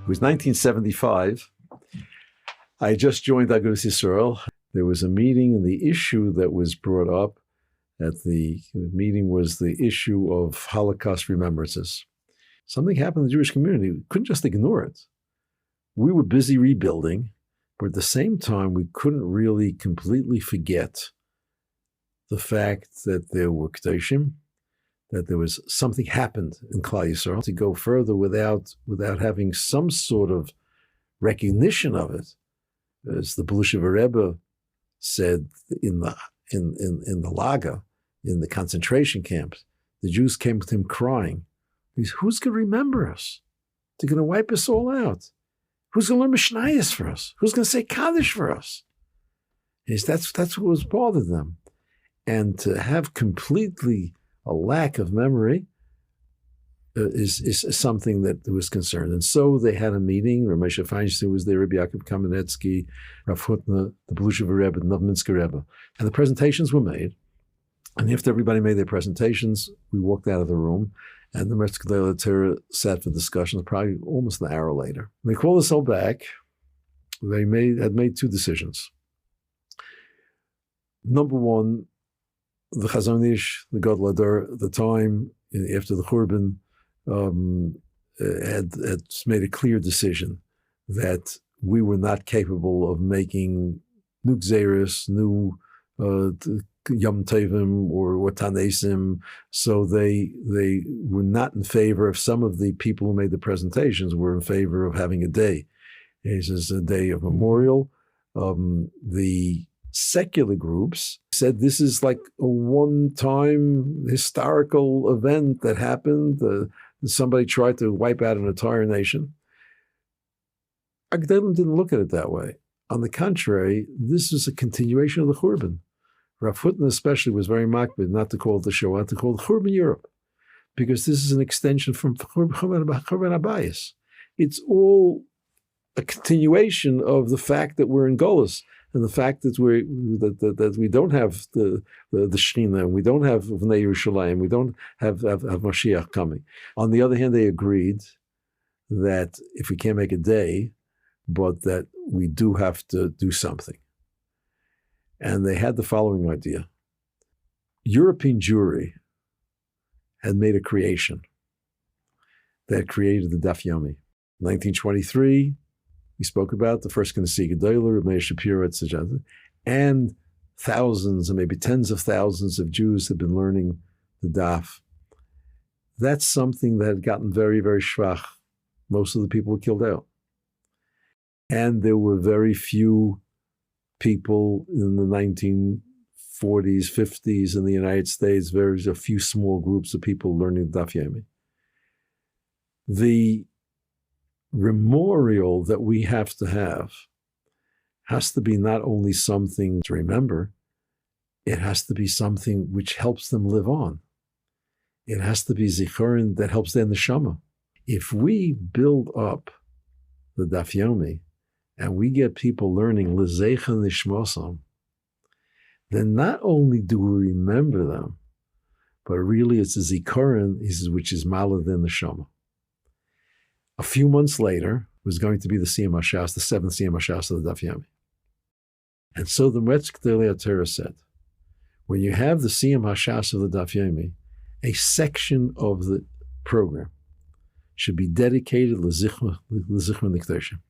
It was 1975. I had just joined Agudas Yisrael. There was a meeting, and the issue that was brought up at the meeting was the issue of Holocaust remembrances. Something happened in the Jewish community. We couldn't just ignore it. We were busy rebuilding, but at the same time, we couldn't really completely forget the fact that there were Kedoshim, that there was something happened in Klal Yisrael. To go further without having some sort of recognition of it, as the Belushever Rebbe said in the Lager, in the concentration camps, the Jews came to him crying, "Who's going to remember us? They're going to wipe us all out. Who's going to learn Mishnayos for us? Who's going to say Kaddish for us?" That's what was bothered them. And to have completely a lack of memory is something that was concerned. And so they had a meeting. Rabbi JFoundations was there, Rabbi Yaakov Kamenetsky, Rav Hutner, the Belushever Rebbe, the Novominsker Rebbe. And the presentations were made. And after everybody made their presentations, we walked out of the room, and the Metzger Gedolei Torah sat for discussion, probably almost an hour later. And they called us all back. They had made two decisions. Number one, the Chazon Ish, the Gadol Hador, at the time, after the Churban, had made a clear decision that we were not capable of making new Gzeres, new Yom Tovim or Tanesim, so they were not in favor of. Some of the people who made the presentations were in favor of having a day. This is a day of memorial. The secular groups said this is like a one-time historical event that happened. Somebody tried to wipe out an entire nation. Agdalim didn't look at it that way. On the contrary, this is a continuation of the Churban. Rav Hutner especially was very makbid not to call it the Shoah, to call it Churban Europe, because this is an extension from Churban Abayis. It's all a continuation of the fact that we're in Golus, and the fact that we don't have the Shechina, and we don't have Vnei Yerushalayim, we don't have Mashiach coming. On the other hand, they agreed that if we can't make a day, but that we do have to do something. And they had the following idea. European Jewry had made a creation that created the Daf Yomi. 1923, we spoke about the first Knesset Gedolah, Rabbi Shapiro, etc. And thousands, and maybe tens of thousands of Jews had been learning the Daf. That's something that had gotten very, very schwach. Most of the people were killed out. And there were very few people in the 1940s, 50s in the United States, very a few small groups of people learning the Daf Yomi. The memorial that we have to have has to be not only something to remember, it has to be something which helps them live on. It has to be zikaron that helps their neshama. If we build up the Daf Yomi and we get people learning l'zeicha nishmosam, then not only do we remember them, but really it's a zikaron which is malad in the neshama. A few months later was going to be the Siyum HaShas, the seventh Siyum HaShas of the Daf Yomi. And so the Metzger Gedolei Torah said, when you have the Siyum HaShas of the Daf Yomi, a section of the program should be dedicated l'zichron nikdoshim,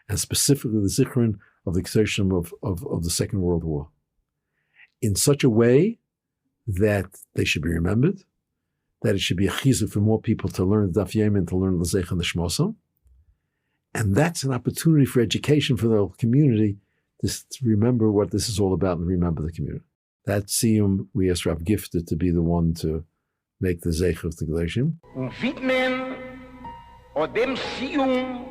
and specifically the zichron of the Kedoshim of the Second World War, in such a way that they should be remembered, that it should be a chizuk for more people to learn the Daf Yomi and to learn l'zeicha nishmosam. And that's an opportunity for education for the whole community to remember what this is all about and remember the community. That Siyum, we asked Rav Gifter to be the one to make the zeicha of the Kedoshim. Widmen od dem Siyum,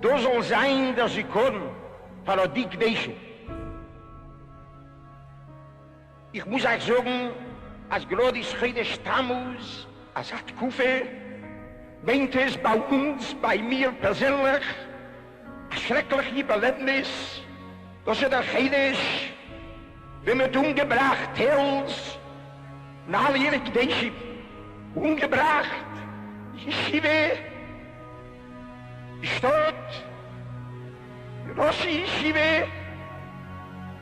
do soll sein der Zikaron für die Kedoshim. Ich muss euch sagen, als gerade ist heute Stammuz, als hat Kufe, meint es bei uns, bei mir persönlich, ein schreckliches Überlebnis, dass der Heides, wenn man umgebracht hat, nach all ihren Kedoshim, umgebracht, Yeshiva, Ich dort, Roshi Yeshiva,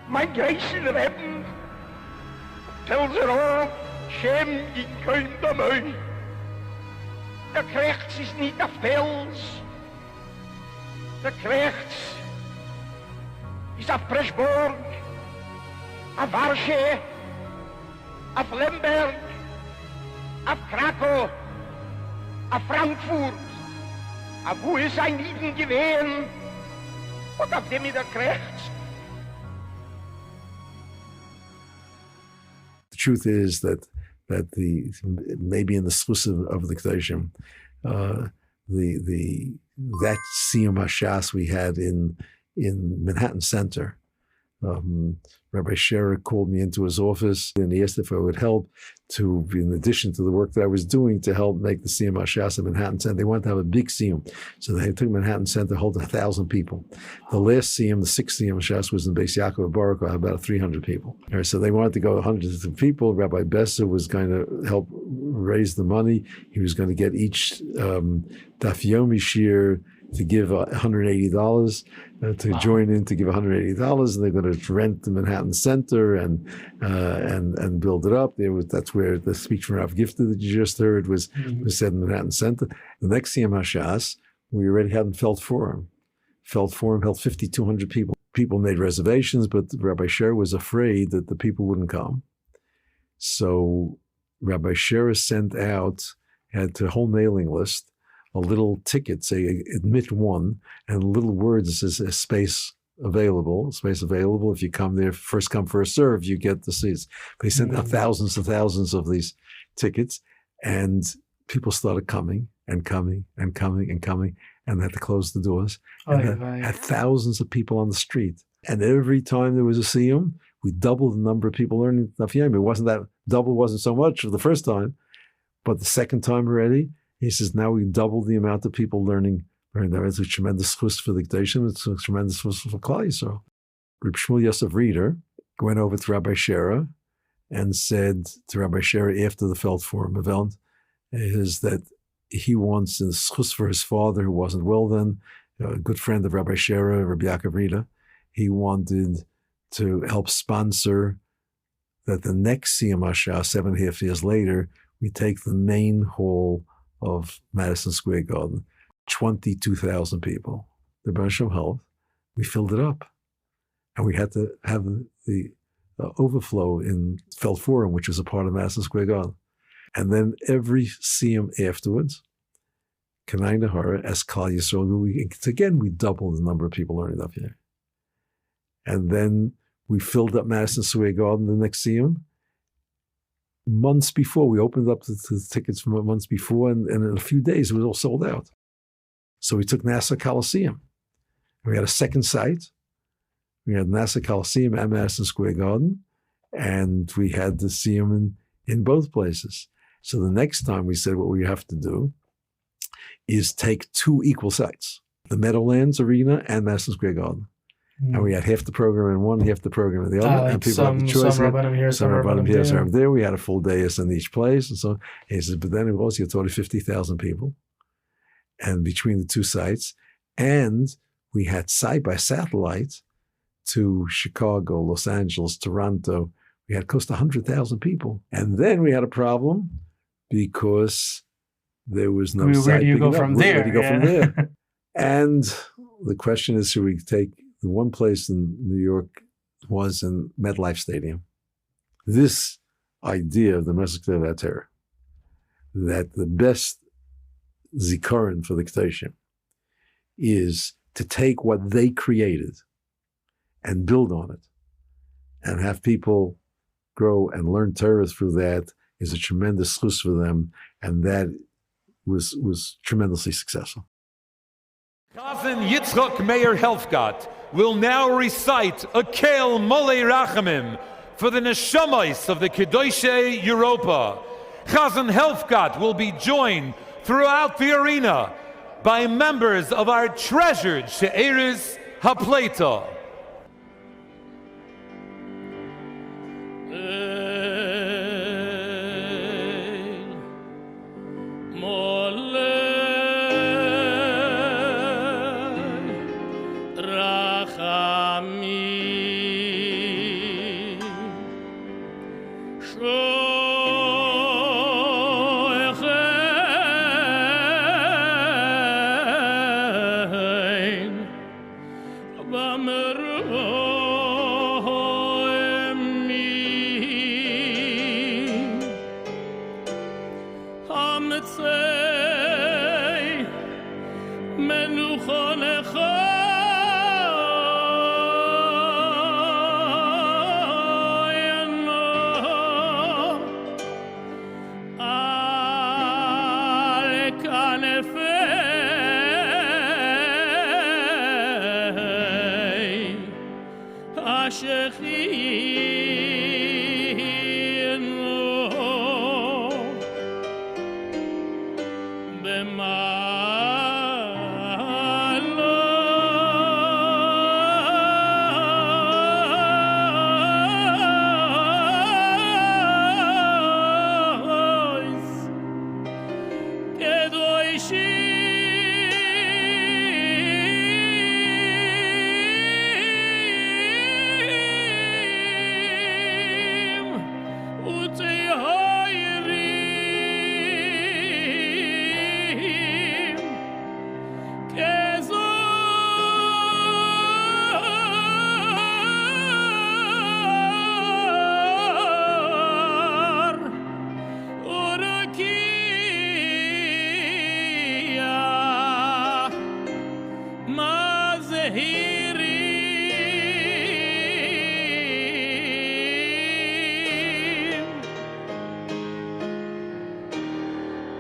mein Geissen Reben, Telserov, Shem Yikoim Damoi. Der Krechts ist nicht der Fels, der Krechts ist auf Preschburg, auf Warsche, auf Lemberg, auf Krakow, auf Frankfurt, auf wo ist ein Lieben gewesen und auf dem ist der Krechts. The truth is that the maybe in the schus of the Kedoshim, that Siyum HaShas we had in Manhattan Center. Rabbi Scherer called me into his office and he asked if I would help to, in addition to the work that I was doing, to help make the Siyum HaShas in Manhattan Center. They wanted to have a big Siyum. So they took Manhattan Center, hold 1,000 people. The last Siyum, the sixth Siyum HaShas, was in Beis Yaakov Baruch, about 300 people. So they wanted to go hundreds of people. Rabbi Besser was going to help raise the money. He was going to get each Daf Yomi shir to give $180 to join in to give $180, and they're going to rent the Manhattan Center and build it up. That's where the speech from Rav Gifter that you just heard was said in Manhattan Center. The next Siyum HaShas we already had in Feld Forum. Feld Forum held 5,200 people. People made reservations, but Rabbi Sher was afraid that the people wouldn't come. So Rabbi Sher sent out, had a whole mailing list, a little ticket, say admit one, and little words that says space available. If you come there, first come, first serve, you get the seats. They sent out thousands and thousands of these tickets, and people started coming, and they had to close the doors. And had thousands of people on the street. And every time there was a Siyum, we doubled the number of people learning Daf Yomi. It wasn't that double, wasn't so much for the first time, but the second time already, he says, now we double the amount of people learning. It's a tremendous chus for the Kedoshim. It's a tremendous chus for Klal Yisrael. Rabbi Shmuel Yosef Reeder went over to Rabbi Scherer and said to Rabbi Scherer after the Feld Forum event, is that he wants a chus for his father who wasn't well then, a good friend of Rabbi Scherer, Rabbi Yaakov Reeder. He wanted to help sponsor that the next Siyum HaShas, 7.5 years later, we take the main hall of Madison Square Garden, 22,000 people. The Baruch held, we filled it up. And we had to have the overflow in Feld Forum, which was a part of Madison Square Garden. And then every Siyum afterwards, Kanai Nahara, as Klal Yisrael, we doubled the number of people learning Daf Yomi. And then we filled up Madison Square Garden the next Siyum. Months before, we opened up the tickets from months before, and in a few days, it was all sold out. So we took Nassau Coliseum. We had a second site. We had Nassau Coliseum and Madison Square Garden, and we had the Siyum in both places. So the next time we said what we have to do is take two equal sites, the Meadowlands Arena and Madison Square Garden. And we had half the program in one, half the program in the other. Like and people had the choice. Some Rabbanim here, some Rabbanim here, some Rabbanim there. We had a full day in each place. And so he says, but then it was, you taught 50,000 people. And between the two sites. And we had site by satellite to Chicago, Los Angeles, Toronto. We had close to 100,000 people. And then we had a problem because there was no site. Where do you go from there? Where do you go from there? And the question is, should we take the one place in New York was in MetLife Stadium. This idea of the Message of that terror, that the best zikaron for the Kedoshim is to take what they created and build on it and have people grow and learn Torah through that is a tremendous chus for them, and that was tremendously successful. Chazan Yitzchok Meir Helfgott will now recite a Kel Molei Rachamim for the neshamas of the Kedoshei Europa. Chazan Helfgott will be joined throughout the arena by members of our treasured She'eris HaPleita.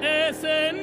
Ese